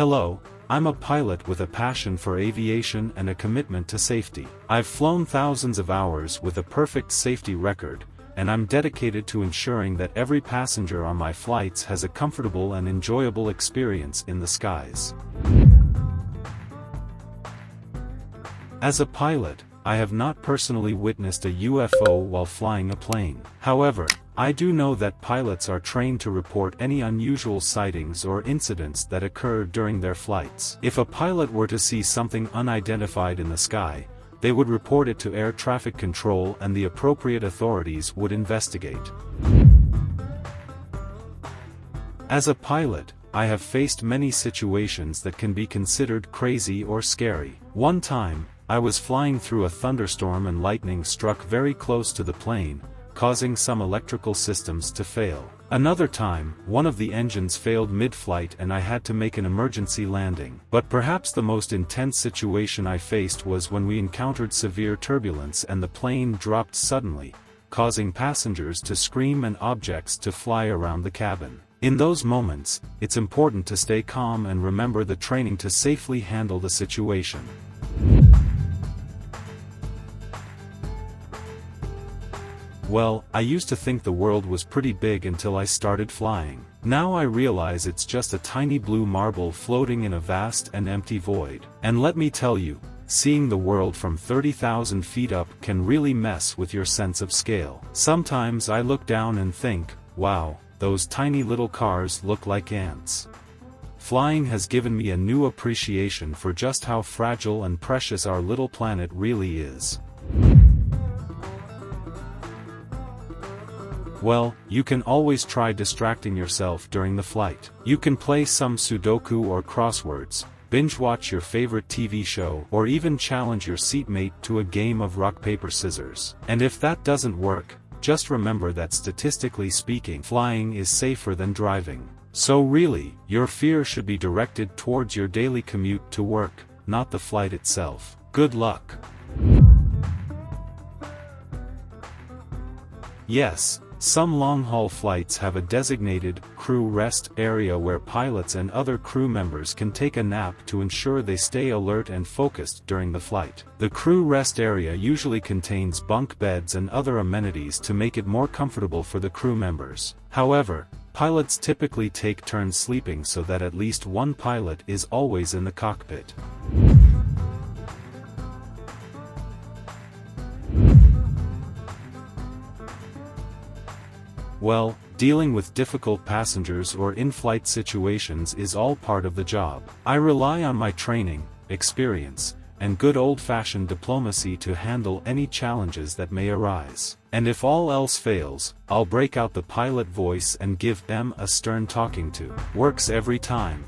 Hello, I'm a pilot with a passion for aviation and a commitment to safety. I've flown thousands of hours with a perfect safety record, and I'm dedicated to ensuring that every passenger on my flights has a comfortable and enjoyable experience in the skies. As a pilot, I have not personally witnessed a UFO while flying a plane. However, I do know that pilots are trained to report any unusual sightings or incidents that occur during their flights. If a pilot were to see something unidentified in the sky, they would report it to air traffic control and the appropriate authorities would investigate. As a pilot, I have faced many situations that can be considered crazy or scary. One time, I was flying through a thunderstorm and lightning struck very close to the plane, causing some electrical systems to fail. Another time, one of the engines failed mid-flight and I had to make an emergency landing. But perhaps the most intense situation I faced was when we encountered severe turbulence and the plane dropped suddenly, causing passengers to scream and objects to fly around the cabin. In those moments, it's important to stay calm and remember the training to safely handle the situation. Well, I used to think the world was pretty big until I started flying. Now I realize it's just a tiny blue marble floating in a vast and empty void. And let me tell you, seeing the world from 30,000 feet up can really mess with your sense of scale. Sometimes I look down and think, wow, those tiny little cars look like ants. Flying has given me a new appreciation for just how fragile and precious our little planet really is. Well, you can always try distracting yourself during the flight. You can play some Sudoku or crosswords, binge-watch your favorite TV show, or even challenge your seatmate to a game of rock paper scissors. And if that doesn't work, just remember that statistically speaking, flying is safer than driving. So really, your fear should be directed towards your daily commute to work, not the flight itself. Good luck. Yes, some long-haul flights have a designated crew rest area where pilots and other crew members can take a nap to ensure they stay alert and focused during the flight. The crew rest area usually contains bunk beds and other amenities to make it more comfortable for the crew members. However, pilots typically take turns sleeping so that at least one pilot is always in the cockpit. Well, dealing with difficult passengers or in-flight situations is all part of the job. I rely on my training, experience, and good old-fashioned diplomacy to handle any challenges that may arise. And if all else fails, I'll break out the pilot voice and give them a stern talking to. Works every time.